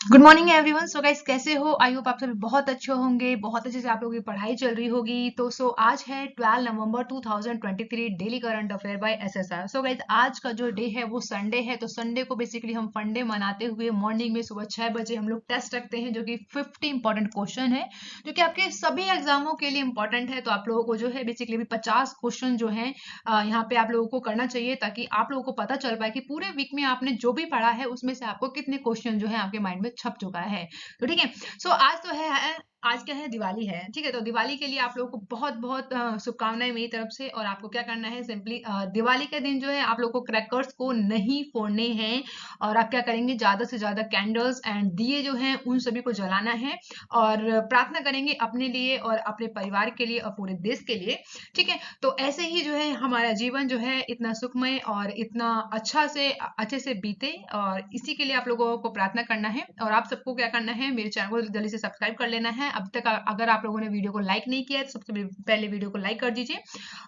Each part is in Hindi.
Good morning everyone. So guys, कैसे हो? आई होप आप सभी बहुत अच्छे होंगे, बहुत अच्छे से आप लोगों की पढ़ाई चल रही होगी। तो आज है 12 नवंबर 2023, daily current affair by SSR. So guys, आज का जो डे है वो संडे है। तो संडे को बेसिकली हम फंडे मनाते हुए मॉर्निंग में सुबह 6 बजे हम लोग टेस्ट रखते हैं, जो कि 50 इंपॉर्टेंट क्वेश्चन है, जो कि आपके सभी एग्जामों के लिए इंपॉर्टेंट है। तो आप लोगों को जो है बेसिकली 50 क्वेश्चन जो है यहाँ पे आप लोगों को करना चाहिए, ताकि आप लोगों को पता चल पाए कि पूरे वीक में आपने जो भी पढ़ा है उसमें से आपको कितने क्वेश्चन जो है आपके माइंड में छप चुका है। तो ठीक है। आज तो है, आज क्या है, दिवाली है। ठीक है, तो दिवाली के लिए आप लोगों को बहुत बहुत शुभकामनाएं मेरी तरफ से। और आपको क्या करना है, सिंपली दिवाली के दिन जो है आप लोगों को क्रैकर्स को नहीं फोड़ने हैं। और आप क्या करेंगे, ज्यादा से ज्यादा कैंडल्स एंड दिए जो हैं उन सभी को जलाना है। और प्रार्थना करेंगे अपने लिए और अपने परिवार के लिए और पूरे देश के लिए। ठीक है, तो ऐसे ही जो है हमारा जीवन जो है इतना सुखमय और इतना अच्छे से बीते। और इसी के लिए आप लोगों को प्रार्थना करना है। और आप सबको क्या करना है, मेरे चैनल को जल्दी से सब्सक्राइब कर लेना है। अब तक अगर आप लोगों ने वीडियो को लाइक नहीं किया है तो सबसे पहले वीडियो को लाइक कर दीजिए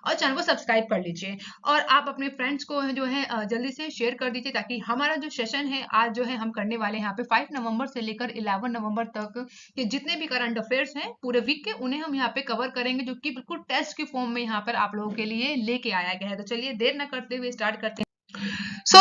और चैनल को सब्सक्राइब कर लीजिए। और आप अपने फ्रेंड्स को जो है जल्दी से शेयर कर दीजिए, ताकि हमारा जो सेशन है आज जो है हम करने वाले हैं यहाँ पे 5 नवंबर से लेकर 11 नवंबर तक के जितने भी करंट अफेयर्स हैं पूरे वीक के, उन्हें हम यहाँ पे कवर करेंगे, जो कि बिल्कुल टेस्ट के फॉर्म में यहाँ पर आप लोगों के लिए लेके आया गया है। तो चलिए देर न करते हुए स्टार्ट करते हैं।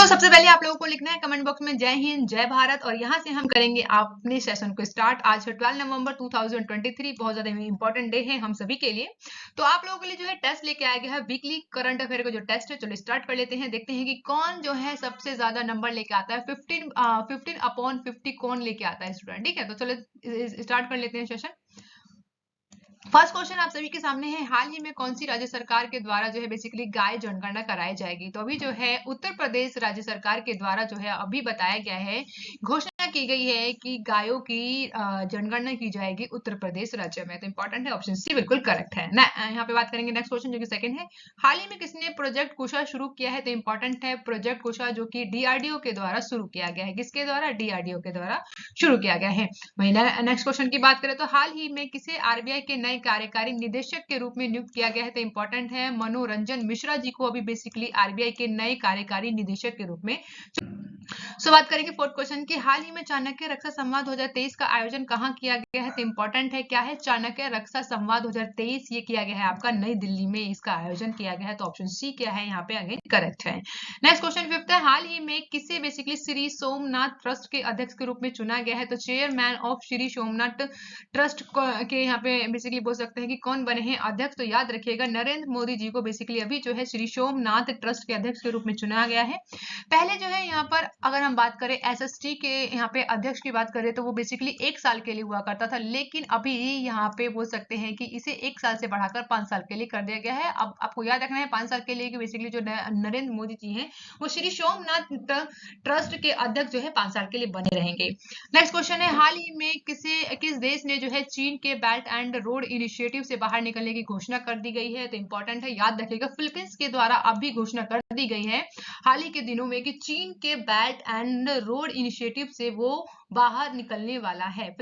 सबसे पहले आप लोगों को लिखना है कमेंट बॉक्स में जय हिंद जय भारत, और यहाँ से हम करेंगे अपने सेशन को स्टार्ट। आज है 12 नवंबर 2023, बहुत ज्यादा इंपॉर्टेंट डे है हम सभी के लिए। तो आप लोगों के लिए जो है टेस्ट लेके आया गया है, वीकली करंट अफेयर का जो टेस्ट है। चलो स्टार्ट कर लेते हैं, देखते हैं कि कौन जो है सबसे ज्यादा नंबर लेके आता है। 15 अपॉन 50 कौन लेके आता है स्टूडेंट। ठीक है, तो चलो स्टार्ट कर लेते हैं सेशन। फर्स्ट क्वेश्चन आप सभी के सामने है, हाल ही में कौन सी राज्य सरकार के द्वारा जो है बेसिकली गाय जनगणना कराई जाएगी। तो अभी जो है उत्तर प्रदेश राज्य सरकार के द्वारा जो है अभी बताया गया है, घोषणा की गई है कि गायों की जनगणना की जाएगी उत्तर प्रदेश राज्य में। तो इंपॉर्टेंट है, ऑप्शन सी बिल्कुल करेक्ट है ना। यहाँ पे बात करेंगे नेक्स्ट क्वेश्चन, जो कि सेकंड है, हाल ही में किसने प्रोजेक्ट कुशा शुरू किया है। तो इंपॉर्टेंट है, प्रोजेक्ट कुशा जो कि डीआरडीओ के द्वारा शुरू किया गया है। किसके द्वारा? डीआरडीओ के द्वारा शुरू किया गया है। वही नेक्स्ट क्वेश्चन की बात करें तो हाल ही में किसे आरबीआई के नए कार्यकारी निदेशक के रूप में नियुक्त किया गया है। तो इंपॉर्टेंट है, मनोरंजन मिश्रा जी को अभी बेसिकली आरबीआई के नए कार्यकारी निदेशक के रूप में। बात करेंगे फोर्थ क्वेश्चन की, हाल ही में चाणक्य रक्षा संवाद 2023 का आयोजन कहाँ किया गया है। तो इंपॉर्टेंट है, क्या है, चाणक्य रक्षा संवाद 2023 ये किया गया है आपका नई दिल्ली में, इसका आयोजन किया गया है। तो ऑप्शन सी क्या है यहाँ पे अगेन करेक्ट है। नेक्स्ट क्वेश्चन फिफ्थ है, हाल ही में किसे बेसिकली श्री सोमनाथ ट्रस्ट के अध्यक्ष के रूप में चुना गया है। तो chairman of Shri Somnath trust के यहाँ पे बेसिकली बोल सकते हैं कि कौन बने हैं अध्यक्ष। तो याद रखिएगा, नरेंद्र मोदी जी को बेसिकली अभी जो है श्री सोमनाथ ट्रस्ट के अध्यक्ष के रूप में चुना गया है। पहले जो है यहाँ पर अगर हम बात करें एसएसटी के यहाँ पे अध्यक्ष की बात करें तो वो बेसिकली 1 साल के लिए हुआ करता था, लेकिन अभी यहाँ पे बोल सकते हैं कि इसे 1 साल से बढ़ाकर 5 साल के लिए कर दिया गया है। अब आपको याद रखना है 5 साल के लिए कि बेसिकली जो नरेंद्र मोदी जी हैं वो श्री सोमनाथ ट्रस्ट के अध्यक्ष जो है 5 साल के लिए बने रहेंगे। नेक्स्ट क्वेश्चन है, हाल ही में किस देश ने जो है चीन के बेल्ट एंड रोड इनिशिएटिव से बाहर निकलने की घोषणा कर दी गई है। तो इंपॉर्टेंट है, याद रखिएगा, फिलीपींस के द्वारा अभी घोषणा कर दी गई है हाल ही के दिनों में कि चीन के बेल्ट एंड रोड इनिशिएटिव से वो बाहर निकलने वाला है।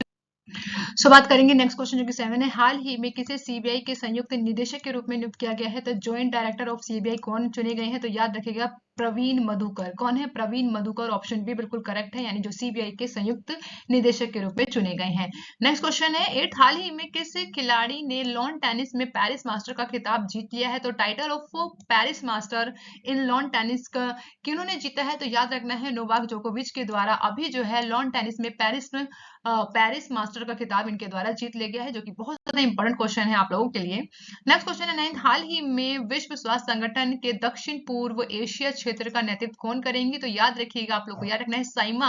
बात करेंगे नेक्स्ट क्वेश्चन, जो कि 7 है, हाल ही में किसे सीबीआई के संयुक्त निदेशक के रूप में नियुक्त किया गया है। तो ज्वाइंट डायरेक्टर ऑफ सीबीआई कौन चुने गए हैं। तो याद रखिएगा, प्रवीण मधुकर। कौन है? प्रवीण मधुकर। ऑप्शन बी बिल्कुल करेक्ट है, यानी जो सीबीआई के संयुक्त निदेशक के रूप में चुने गए हैं। नेक्स्ट क्वेश्चन है 8, हाल ही में किस खिलाड़ी ने लॉन टेनिस में पेरिस मास्टर का खिताब जीत लिया है। तो title of Paris master in lawn tennis का किन्होंने जीता है। तो याद रखना है, नोवाक जोकोविच के द्वारा अभी जो है लॉन टेनिस में पेरिस मास्टर का खिताब इनके द्वारा जीत लिया गया है, जो कि बहुत ज्यादा इंपॉर्टेंट क्वेश्चन है आप लोगों के लिए। नेक्स्ट क्वेश्चन है 9, हाल ही में विश्व स्वास्थ्य संगठन के दक्षिण पूर्व एशिया क्षेत्र का नेतृत्व कौन करेंगे। तो याद रखिएगा, आप लोग को याद रखना है साइमा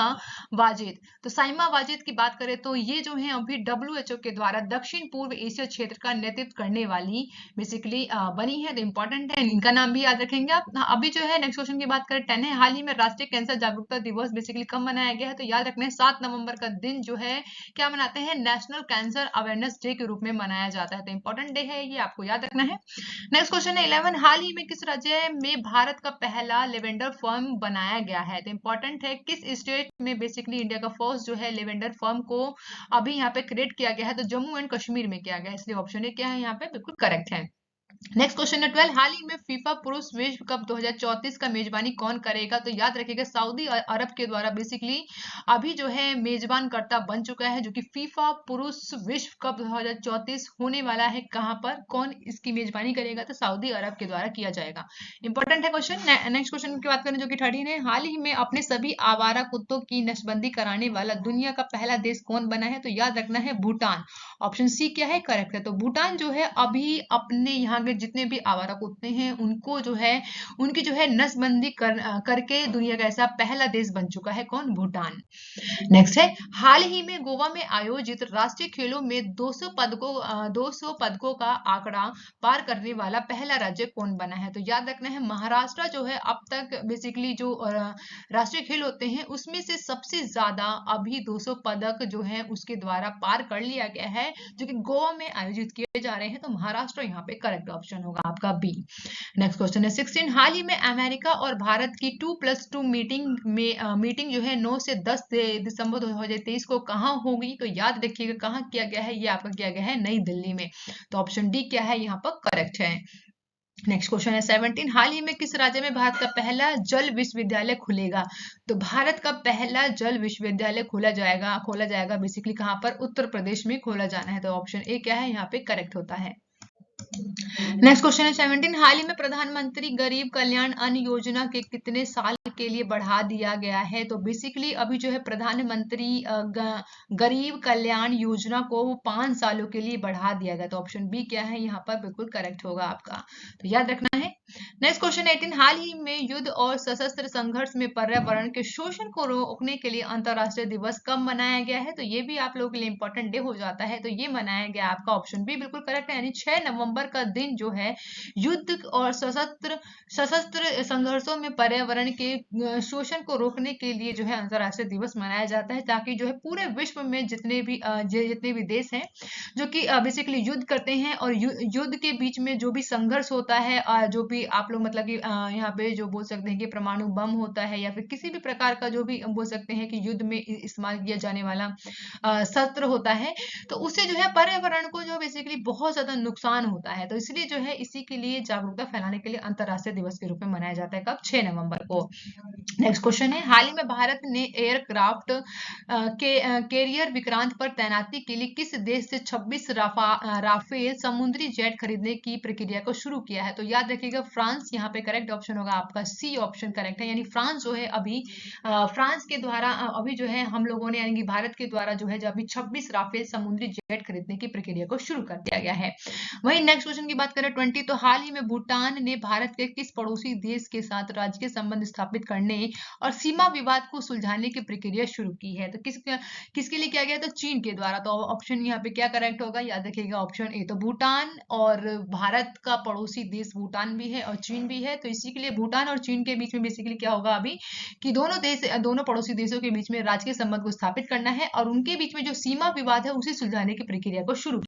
वाजिद। तो साइमा वाजिद की बात करें तो ये जो है अभी डब्ल्यूएचओ के द्वारा दक्षिण पूर्व एशिया क्षेत्र का नेतृत्व करने वाली बेसिकली बनी है। तो इंपॉर्टेंट है, इनका नाम भी याद रखेंगे आप। अभी जो है नेक्स्ट क्वेश्चन की बात करें 10 है, हाल ही में राष्ट्रीय कैंसर जागरूकता दिवस बेसिकली कब मनाया गया है। तो याद रखना है 7 नवंबर का दिन जो है क्या मनाते हैं, नेशनल कैंसर अवेयरनेस डे के रूप में मनाया जाता है। तो इंपॉर्टेंट डे है ये, आपको याद रखना है। नेक्स्ट क्वेश्चन है 11, हाल ही में किस राज्य में भारत का पहला लेवेंडर फर्म बनाया गया है। तो इंपॉर्टेंट है, किस स्टेट में बेसिकली इंडिया का फर्स्ट जो है लेवेंडर फर्म को अभी यहाँ पे क्रिएट किया गया है। तो जम्मू एंड कश्मीर में किया गया है, इसलिए ऑप्शन ए क्या है यहाँ पे बिल्कुल करेक्ट है। नेक्स्ट क्वेश्चन है 12, हाल ही में फीफा पुरुष विश्व कप 2034 का मेजबानी कौन करेगा? तो याद रखिएगा सऊदी अरब के द्वारा बेसिकली अभी जो है मेजबान कर्ता बन चुका है, जो कि फीफा पुरुष विश्व कप 2034 होने वाला है। कहां पर, कौन इसकी मेजबानी करेगा? तो सऊदी अरब के द्वारा किया जाएगा। इंपॉर्टेंट है क्वेश्चन। नेक्स्ट क्वेश्चन की बात करें जो कि 13 है, हाल ही में अपने सभी आवारा कुत्तों की नसबंदी कराने वाला दुनिया का पहला देश कौन बना है? तो याद रखना है भूटान। ऑप्शन सी क्या है, करेक्ट है। तो भूटान जो है अभी अपने यहाँ के जितने भी आवारा कुत्ते हैं उनको जो है उनकी जो है नसबंदी करके दुनिया का ऐसा पहला देश बन चुका है। कौन? भूटान। नेक्स्ट है, हाल ही में गोवा में आयोजित राष्ट्रीय खेलों में 200 पदकों का आंकड़ा पार करने वाला पहला राज्य कौन बना है? तो याद रखना है महाराष्ट्र जो है अब तक बेसिकली जो राष्ट्रीय खेल होते हैं उसमें से सबसे ज्यादा अभी 200 पदक जो है उसके द्वारा पार कर लिया गया है, जो कि गोवा में आयोजित किए जा रहे हैं। तो महाराष्ट्र यहाँ पे करेक्ट ऑप्शन होगा आपका बी। नेक्स्ट क्वेश्चन है 16, हाल ही में अमेरिका और भारत की 2+2 मीटिंग जो है 9 से 10 दिसंबर 2023 को कहाँ होगी? तो याद रखिएगा कहाँ किया गया है, ये आपका किया गया है नई दिल्ली में। तो ऑप्शन डी क्या है यहाँ पर करेक्ट है। नेक्स्ट क्वेश्चन है 17, हाल ही में किस राज्य में भारत का पहला जल विश्वविद्यालय खुलेगा? तो भारत का पहला जल विश्वविद्यालय खोला जाएगा बेसिकली कहाँ पर? उत्तर प्रदेश में खोला जाना है। तो ऑप्शन ए क्या है यहाँ पे करेक्ट होता है। नेक्स्ट क्वेश्चन है 17, हाल ही में प्रधानमंत्री गरीब कल्याण अन्न योजना के कितने साल के लिए बढ़ा दिया गया है? तो बेसिकली अभी जो है प्रधानमंत्री गरीब कल्याण योजना को 5 सालों के लिए बढ़ा दिया गया। तो ऑप्शन बी क्या है यहाँ पर बिल्कुल करेक्ट होगा आपका। तो याद रखना है। नेक्स्ट क्वेश्चन 18, हाल ही में युद्ध और सशस्त्र संघर्ष में पर्यावरण के शोषण को रोकने के लिए अंतरराष्ट्रीय दिवस कब मनाया गया है? तो ये भी आप लोगों के लिए इंपॉर्टेंट डे हो जाता है। तो ये मनाया गया आपका ऑप्शन बी बिल्कुल करेक्ट है, यानी 6 नवंबर का दिन जो है युद्ध और सशस्त्र संघर्षों में पर्यावरण के शोषण को रोकने के लिए जो है अंतरराष्ट्रीय दिवस मनाया जाता है, ताकि जो है पूरे विश्व में जितने भी देश हैं जो कि बेसिकली युद्ध करते हैं और युद्ध के बीच में जो भी संघर्ष होता है, जो भी आप लोग मतलब कि यहाँ पे जो बोल सकते हैं कि परमाणु बम होता है या फिर किसी भी प्रकार का जो भी बोल सकते हैं कि युद्ध में इस्तेमाल किया जाने वाला शस्त्र होता है, तो उससे जो है पर्यावरण को जो बेसिकली बहुत ज्यादा नुकसान होता है। तो इसलिए जो है इसी के लिए जागरूकता फैलाने के लिए अंतरराष्ट्रीय दिवस के रूप में मनाया जाता है। कब? 6 नवंबर को। नेक्स्ट क्वेश्चन है, हाल ही में भारत ने एयरक्राफ्ट कैरियर विक्रांत पर तैनाती के लिए किस देश से 26 राफेल समुद्री जेट खरीदने की प्रक्रिया को शुरू किया है? तो याद रखिएगा फ्रांस यहाँ पे करेक्ट ऑप्शन होगा आपका सी ऑप्शन करेक्ट है, यानी फ्रांस जो है अभी फ्रांस के द्वारा अभी जो है हम लोगों ने यानी कि भारत के द्वारा जो है जो अभी 26 राफेल समुद्री जेट खरीदने की प्रक्रिया को शुरू कर दिया गया है। वही नेक्स्ट क्वेश्चन की बात करें 20, तो हाल ही में भूटान ने भारत के किस पड़ोसी देश के साथ राजकीय संबंध स्थापित करने और सीमा विवाद को सुलझाने की प्रक्रिया शुरू की है? तो किसके लिए किया गया? तो चीन के द्वारा। तो ऑप्शन यहाँ पे क्या करेक्ट होगा? याद रखिएगा ऑप्शन ए। तो भूटान और भारत का पड़ोसी देश भूटान भी है और चीन भी है, तो इसी के लिए भूटान और चीन के बीच में बेसिकली क्या होगा अभी कि दोनों पड़ोसी देशों के बीच में राजकीय संबंध को स्थापित करना है और उनके बीच में जो सीमा विवाद है उसे सुलझाने की प्रक्रिया को शुरू।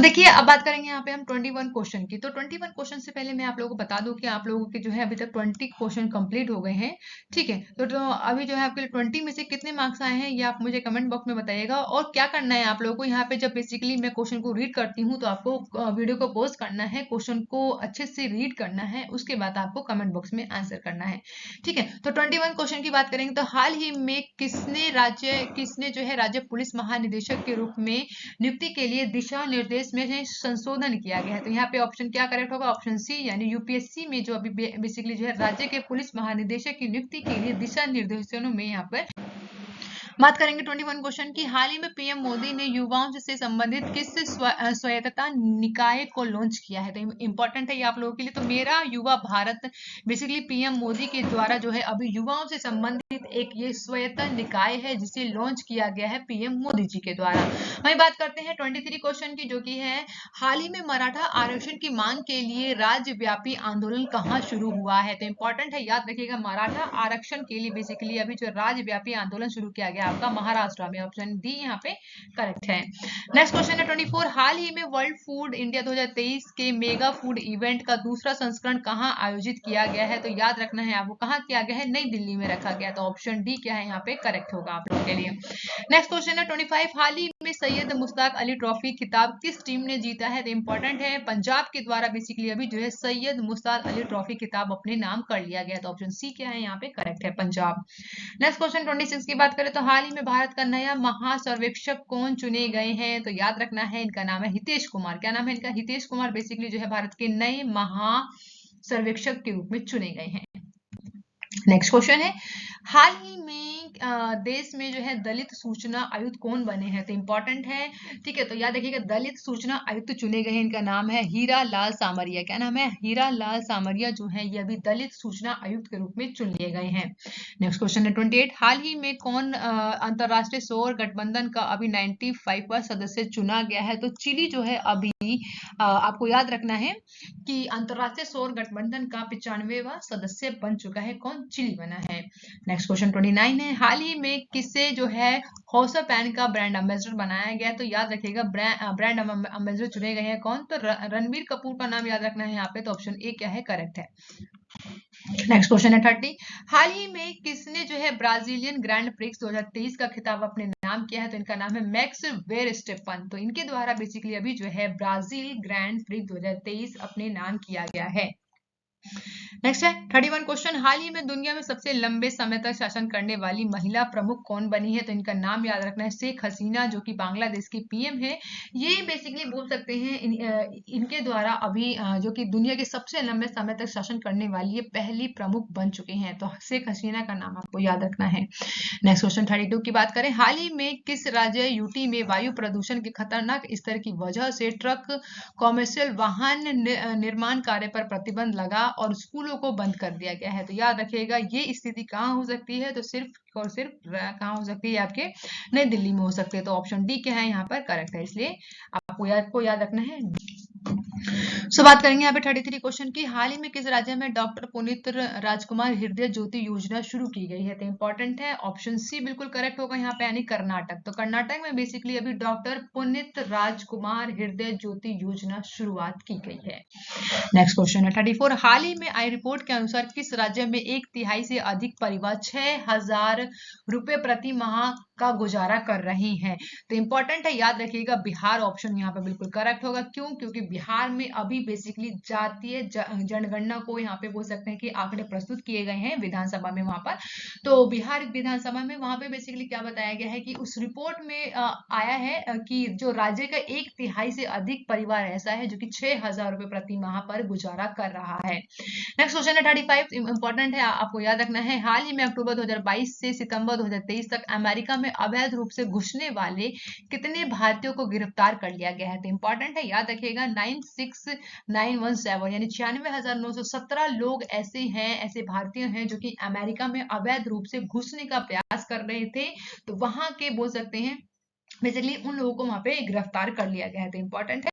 देखिए अब बात करेंगे यहाँ पे हम 21 क्वेश्चन की। तो 21 क्वेश्चन से पहले मैं आप लोगों को बता दूं कि आप लोगों के जो है अभी तक 20 क्वेश्चन कंप्लीट हो गए हैं, ठीक है। तो अभी जो है आपके 20 में से कितने मार्क्स आए हैं ये आप मुझे कमेंट बॉक्स में बताइएगा। और क्या करना है आप लोगों को यहाँ पे, जब बेसिकली मैं क्वेश्चन को रीड करती हूँ तो आपको वीडियो को पॉज करना है, क्वेश्चन को अच्छे से रीड करना है, उसके बाद आपको कमेंट बॉक्स में आंसर करना है, ठीक है। तो 21 क्वेश्चन की बात करेंगे तो हाल ही में किसने जो है राज्य पुलिस महानिदेशक के रूप में नियुक्ति के लिए दिशा निर्देश में संशोधन किया गया है? तो यहाँ पे ऑप्शन क्या करेक्ट होगा? ऑप्शन सी, यानी यूपीएससी में जो अभी बेसिकली जो है राज्य के पुलिस महानिदेशक की नियुक्ति के लिए दिशा निर्देशों में यहाँ पर बात करेंगे 21 क्वेश्चन की। हाल ही में पीएम मोदी ने युवाओं से संबंधित किस स्वायत्तता निकाय को लॉन्च किया है? तो इंपॉर्टेंट है ये आप लोगों के लिए। तो मेरा युवा भारत बेसिकली पीएम मोदी के द्वारा जो है अभी युवाओं से संबंधित एक ये स्वायत्त निकाय है जिसे लॉन्च किया गया है पीएम मोदी जी के द्वारा। वही बात करते हैं 23 क्वेश्चन की, जो कि है हाल ही में मराठा आरक्षण की मांग के लिए राज्यव्यापी आंदोलन कहाँ शुरू हुआ है? तो इंपॉर्टेंट है याद रखिएगा मराठा आरक्षण के लिए बेसिकली अभी जो राज्यव्यापी आंदोलन शुरू किया गया आपका महाराष्ट्र में। ऑप्शन डी यहाँ पे करेक्ट है। नेक्स्ट क्वेश्चन है 24, हाल ही में वर्ल्ड फूड इंडिया 2023 के मेगा फूड इवेंट का दूसरा संस्करण कहाँ आयोजित किया गया है? तो याद रखना है आपको कहाँ किया गया है? नई दिल्ली में रखा गया। तो ऑप्शन डी क्या है यहाँ पे करेक्ट होगा आप लोगों के लिए। नेक्स्ट क्वेश्चन है 25, हाल ही में में सैयद मुश्ताक अली ट्रॉफी खिताब किस टीम ने जीता है? तो इंपॉर्टेंट है, पंजाब के द्वारा बेसिकली अभी जो है सैयद मुश्ताक अली ट्रॉफी खिताब अपने नाम कर लिया गया। तो ऑप्शन सी क्या है यहाँ पे करेक्ट है, पंजाब। नेक्स्ट क्वेश्चन 26 की बात करें तो हाल ही में भारत का नया महासर्वेक्षक कौन चुने गए हैं? तो याद रखना है, इनका नाम है हितेश कुमार। क्या नाम है इनका? हितेश कुमार बेसिकली जो है भारत के नए महासर्वेक्षक के रूप में चुने गए हैं। नेक्स्ट क्वेश्चन है, हाल ही में देश में जो है दलित सूचना आयुक्त कौन बने हैं? तो इंपॉर्टेंट है, ठीक है। तो याद रखिएगा, दलित सूचना आयुक्त चुने गए हैं, इनका नाम है हीरा लाल सामरिया। क्या नाम है? हीरा लाल सामरिया जो है ये अभी दलित सूचना आयुक्त के रूप में चुन लिए गए हैं। नेक्स्ट क्वेश्चन है 28, हाल ही में कौन अंतरराष्ट्रीय सौर गठबंधन का अभी 95वां सदस्य चुना गया है? तो चिली जो है अभी आपको याद रखना है कि अंतरराष्ट्रीय सौर गठबंधन का 95वां सदस्य बन चुका है। कौन? चिली बना है। नेक्स्ट क्वेश्चन 29 है, हाल ही में किसे जो है हौसा पैन का ब्रांड एम्बेसडर बनाया गया? तो याद रखिएगा, ब्रांड एम्बेसडर चुने गए हैं कौन? तो रणबीर कपूर का नाम याद रखना है यहाँ पे। तो ऑप्शन ए क्या है करेक्ट है। नेक्स्ट क्वेश्चन है 30, हाल ही में किसने जो है ब्राजीलियन ग्रैंड प्रिक्स 2023 का खिताब अपने नाम किया है? तो इनका नाम है मैक्स वेरस्टेफन। तो इनके द्वारा बेसिकली अभी जो है ब्राजील ग्रैंड प्रिक्स 2023 अपने नाम किया गया है। नेक्स्ट है 31 क्वेश्चन, हाल ही में दुनिया में सबसे लंबे समय तक शासन करने वाली महिला प्रमुख कौन बनी है? तो इनका नाम याद रखना है शेख हसीना, जो कि बांग्लादेश की पीएम है। ये बेसिकली बोल सकते हैं इनके द्वारा अभी जो कि दुनिया के सबसे लंबे समय तक शासन करने वाली ये पहली प्रमुख बन चुके हैं। तो शेख हसीना का नाम आपको याद रखना है। नेक्स्ट क्वेश्चन 32 की बात करें, हाल ही में किस राज्य यूटी में वायु प्रदूषण के खतरनाक स्तर की वजह से ट्रक कॉमर्शियल वाहन निर्माण कार्य पर प्रतिबंध लगा और स्कूलों को बंद कर दिया गया है? तो याद रखिएगा, ये स्थिति कहाँ हो सकती है? तो सिर्फ और सिर्फ कहाँ हो सकती है? आपके नई दिल्ली में हो सकती है। तो ऑप्शन डी क्या है यहाँ पर करेक्ट है, इसलिए आपको याद रखना है। बात करेंगे यहाँ पे 33 क्वेश्चन की, हाल ही में किस राज्य में डॉक्टर पुनीत राजकुमार हृदय ज्योति योजना शुरू की गई है? तो इंपॉर्टेंट है, ऑप्शन सी बिल्कुल करेक्ट होगा यहाँ पे, यानी कर्नाटक। तो कर्नाटक में बेसिकली अभी डॉक्टर पुनीत राजकुमार हृदय ज्योति योजना शुरुआत की गई है। नेक्स्ट क्वेश्चन है 34, हाल ही में आई रिपोर्ट के अनुसार किस राज्य में 1/3 से अधिक परिवार 6,000 रुपए प्रति माह का गुजारा कर रही हैं? तो इंपॉर्टेंट है, याद रखिएगा बिहार ऑप्शन यहाँ पे बिल्कुल करेक्ट होगा। क्यों? क्योंकि बिहार में अभी बेसिकली जातीय जनगणना को यहाँ पे बोल सकते हैं कि आंकड़े प्रस्तुत किए गए हैं विधानसभा में वहां पर। तो बिहार विधानसभा में वहां पे बेसिकली क्या बताया गया है कि उस रिपोर्ट में आया है कि जो राज्य का 1/3 से अधिक परिवार ऐसा है जो कि 6,000 रुपए प्रति माह पर गुजारा कर रहा है। नेक्स्ट क्वेश्चन है 35, इंपॉर्टेंट है, आपको याद रखना है, हाल ही में अक्टूबर 2022 से सितंबर 2023 तक अमेरिका में अवैध रूप से घुसने वाले कितने भारतीयों को गिरफ्तार कर लिया गया है? तो इंपॉर्टेंट है, याद रखिएगा 96,917 यानी 96,917 लोग ऐसे भारतीय हैं जो कि अमेरिका में अवैध रूप से घुसने का प्रयास कर रहे थे। तो वहां के बोल सकते हैं बेसिकली उन लोगों को वहां पे गिरफ्तार कर लिया गया है। तो इंपॉर्टेंट है।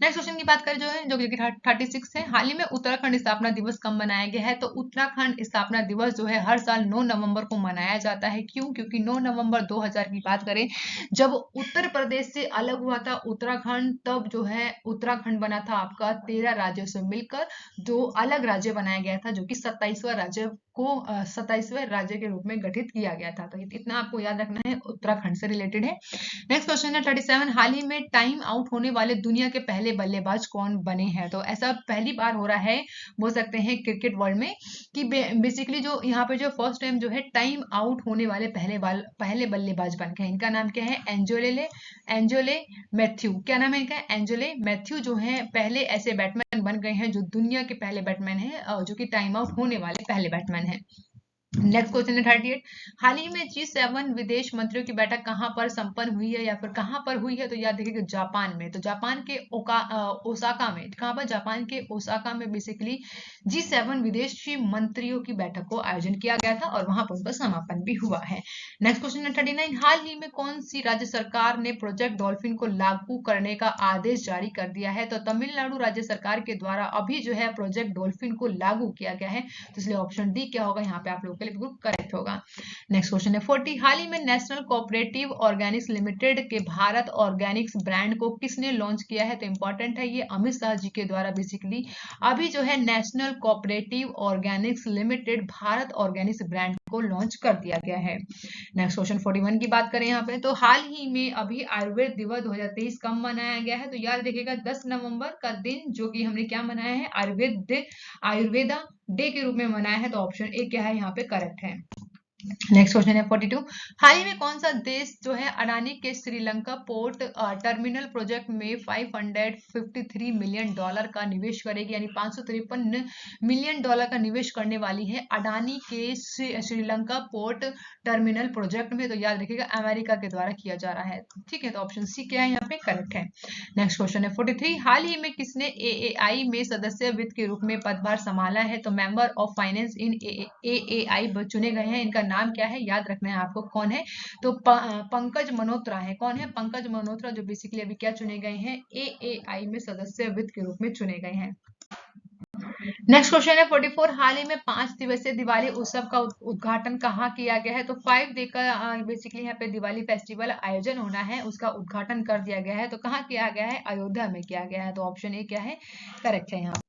नेक्स्ट क्वेश्चन की बात करें जो कि 36 है, हाल ही में उत्तराखंड स्थापना दिवस कब मनाया गया है? तो उत्तराखंड स्थापना दिवस जो है हर साल 9 नवंबर को मनाया जाता है। क्यों? क्योंकि 9 नवंबर 2000 की बात करें, जब उत्तर प्रदेश से अलग हुआ था उत्तराखंड, तब जो है उत्तराखंड बना था आपका 13 राज्यों से मिलकर जो अलग राज्य बनाया गया था, जो कि 27वां राज्य को 27वें राज्य के रूप में गठित किया गया था। तो इतना आपको याद रखना है, उत्तराखंड से रिलेटेड है। नेक्स्ट क्वेश्चन है 37, हाल ही में टाइम आउट होने वाले दुनिया के पहले बल्लेबाज कौन बने हैं? तो ऐसा पहली बार हो रहा है बोल सकते हैं क्रिकेट वर्ल्ड में कि बेसिकली जो यहाँ पे जो फर्स्ट टाइम जो है टाइम आउट होने वाले पहले बल्लेबाज बन गए। इनका नाम क्या है? एंजोले मैथ्यू। क्या नाम है इनका? एंजोले मैथ्यू जो है पहले ऐसे बैट्समैन बन गए हैं जो दुनिया के पहले बैट्समैन है, जो कि टाइम आउट होने वाले पहले बैट्समैन है। नेक्स्ट क्वेश्चन है 38, हाल ही में G7 विदेश मंत्रियों की बैठक कहां पर संपन्न हुई है या फिर कहां पर हुई है? तो याद रखिएगा जापान में। तो जापान के ओसाका में, कहां पर? जापान के ओसाका में बेसिकली G7 विदेशी मंत्रियों की बैठक को आयोजन किया गया था और वहां पर उनका समापन भी हुआ है। नेक्स्ट क्वेश्चन है 39, हाल ही में कौन सी राज्य सरकार ने प्रोजेक्ट डॉल्फिन को लागू करने का आदेश जारी कर दिया है? तो तमिलनाडु राज्य सरकार के द्वारा अभी जो है प्रोजेक्ट डॉल्फिन को लागू किया गया है। तो इसलिए ऑप्शन डी क्या होगा यहाँ पे आप लोग के लिए बिल्कुल करेक्ट होगा। नेक्स्ट क्वेश्चन है 40, हाल ही में नेशनल कोऑपरेटिव ऑर्गेनिक्स लिमिटेड के भारत ऑर्गेनिक्स ब्रांड को किसने लॉन्च किया है? तो इंपॉर्टेंट है, ये अमित शाह जी के द्वारा बेसिकली अभी जो है national cooperative Organics limited Bharat Organics brand को लॉन्च कर दिया गया है। नेक्स्ट क्वेश्चन 41 की बात करें यहाँ पे, तो हाल ही में अभी आयुर्वेद दिवस 2023 कब मनाया गया है? तो याद रखिएगा 10 नवंबर का दिन, जो कि हमने क्या मनाया है, आयुर्वेदा डे के रूप में मनाया है। तो ऑप्शन ए क्या है यहाँ पे करेक्ट है। नेक्स्ट क्वेश्चन है 42, हाल ही में कौन सा देश जो है अडानी के श्रीलंका पोर्ट टर्मिनल प्रोजेक्ट में $553 मिलियन का निवेश करेगी, यानी $553 मिलियन का निवेश करने वाली है अडानी के श्रीलंका पोर्ट टर्मिनल प्रोजेक्ट में? तो याद रखिएगा अमेरिका के द्वारा किया जा रहा है। ठीक है, तो ऑप्शन सी क्या है यहाँ पे करेक्ट है। नेक्स्ट क्वेश्चन है 43, हाल ही में किसने एएआई में सदस्य वित्त के रूप में पदभार संभाला है? तो member of finance in AAI चुने गए हैं। इनका नाम क्या है, याद रखना है आपको कौन है, तो पंकज मल्होत्रा है। कौन है, पंकज मल्होत्रा, जो बेसिकली अभी क्या चुने गए हैं, एएआई में सदस्य वित्त के रूप में चुने गए हैं। नेक्स्ट क्वेश्चन है 44, हाल ही में 5 दिवसीय दिवाली उत्सव का उद्घाटन कहाँ किया गया है? तो 5 डे का बेसिकली यहाँ पे दिवाली फेस्टिवल आयोजन होना है, उसका उद्घाटन कर दिया गया है। तो कहाँ किया गया है, अयोध्या में किया गया है। तो ऑप्शन ए क्या है करेक्ट है। यहाँ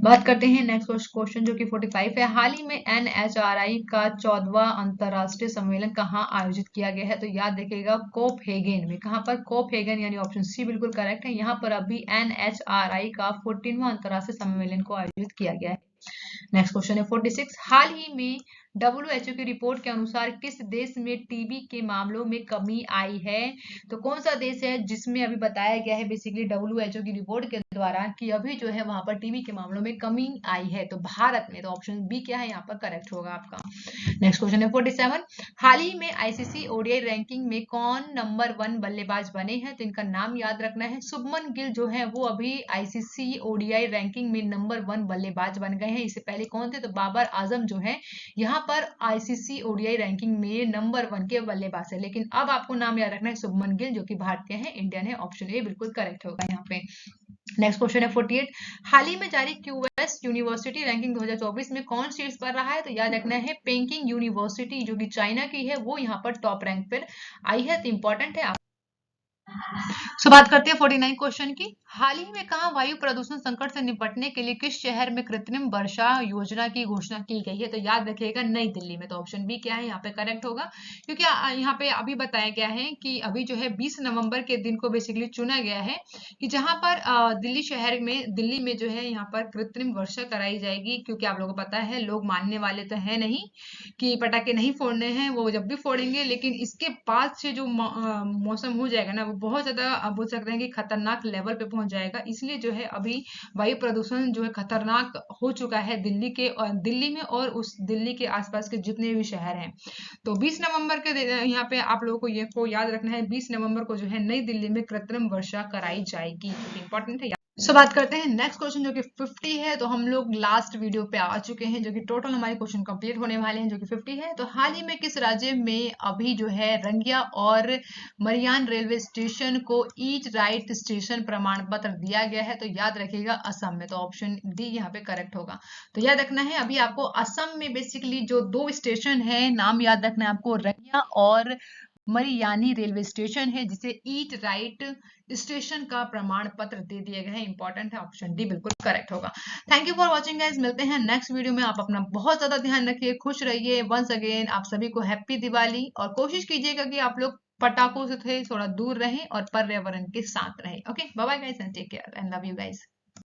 बात करते हैं नेक्स्ट क्वेश्चन जो कि 45 है, हाल ही में एनएचआरआई का 14वां अंतरराष्ट्रीय सम्मेलन कहाँ आयोजित किया गया है? तो याद रखिएगा कोपहेगन में। कहाँ पर, कोपहेगन, यानी ऑप्शन सी बिल्कुल करेक्ट है। यहाँ पर अभी एनएचआरआई का 14वां अंतरराष्ट्रीय सम्मेलन को आयोजित किया गया है। नेक्स्ट क्वेश्चन है 46, हाल ही में WHO की रिपोर्ट के अनुसार किस देश में टीबी के मामलों में कमी आई है? तो कौन सा देश है जिसमें अभी बताया गया है बेसिकली WHO की रिपोर्ट के द्वारा कि अभी जो है वहां पर टीबी के मामलों में कमी आई है? तो भारत में। तो ऑप्शन बी क्या है यहाँ पर करेक्ट होगा आपका। नेक्स्ट क्वेश्चन है 47, हाल ही में आईसीसी ओडीआई रैंकिंग में कौन नंबर 1 बल्लेबाज बने हैं? तो इनका नाम याद रखना है, शुभमन गिल जो है वो अभी आईसीसी ओडीआई रैंकिंग में नंबर 1 बल्लेबाज बन गए हैं। इससे पहले कौन थे, तो बाबर आजम जो है यहाँ पर आईसीसी ओडीआई रैंकिंग में नंबर 1 के बल्लेबाज है। लेकिन अब आपको नाम याद रखना है शुभमन गिल, जो कि भारतीय है, इंडियन है। ऑप्शन ए बिल्कुल करेक्ट होगा यहाँ पे। नेक्स्ट क्वेश्चन है 48, हाल ही में जारी क्यूएस यूनिवर्सिटी रैंकिंग 2024 में कौन शीर्ष पर रहा है? तो याद रखना है पेकिंग यूनिवर्सिटी, जो कि चाइना की है, वो यहाँ पर टॉप रैंक पर आई है। तो इंपॉर्टेंट है। बात करते हैं 49 क्वेश्चन की, हाल ही में कहा वायु प्रदूषण संकट से निपटने के लिए किस शहर में कृत्रिम वर्षा योजना की घोषणा की गई है? तो याद रखिएगा नई दिल्ली में। तो ऑप्शन बी क्या है यहाँ पे करेक्ट होगा, क्योंकि यहाँ पे अभी बताया गया है कि अभी जो है 20 नवंबर के दिन को बेसिकली चुना गया है कि जहां पर दिल्ली शहर में, दिल्ली में जो है यहाँ पर कृत्रिम वर्षा कराई जाएगी। क्योंकि आप लोगों को पता है लोग मानने वाले तो है नहीं कि पटाखे नहीं फोड़ने हैं, वो जब भी फोड़ेंगे, लेकिन इसके बाद से जो मौसम हो जाएगा ना, वो बहुत ज्यादा आप बोल सकते हैं कि खतरनाक लेवल पे पहुंच जाएगा। इसलिए जो है अभी वायु प्रदूषण जो है खतरनाक हो चुका है दिल्ली में और उस दिल्ली के आसपास के जितने भी शहर हैं। तो 20 नवंबर के यहाँ पे आप लोगों को ये को याद रखना है, 20 नवंबर को जो है नई दिल्ली में कृत्रिम वर्षा कराई जाएगी, जो कि इंपॉर्टेंट है। बात करते हैं नेक्स्ट क्वेश्चन जो कि 50 है। तो हम लोग लास्ट वीडियो पे आ चुके हैं, जो कि टोटल हमारे क्वेश्चन कंप्लीट होने वाले हैं, जो कि 50 है। तो हाल ही में किस राज्य में अभी जो है रंगिया और मरियान रेलवे स्टेशन को ईट राइट स्टेशन प्रमाण पत्र दिया गया है? तो याद रखिएगा असम में। तो ऑप्शन डी यहाँ पे करेक्ट होगा। तो याद रखना है अभी आपको असम में बेसिकली जो 2 स्टेशन है, नाम याद रखना है आपको, रंगिया और मरियानी रेलवे स्टेशन है, जिसे ईट राइट स्टेशन का प्रमाण पत्र दे दिया गया है। इंपॉर्टेंट है, ऑप्शन डी बिल्कुल करेक्ट होगा। Thank you for watching guys, मिलते हैं नेक्स्ट वीडियो में। आप अपना बहुत ज्यादा ध्यान रखिए, खुश रहिए। वंस अगेन आप सभी को हैप्पी दिवाली, और कोशिश कीजिएगा कि आप लोग पटाखों से थोड़ा दूर रहें और पर्यावरण के साथ रहें। Okay, bye bye guys and take care and love you guys.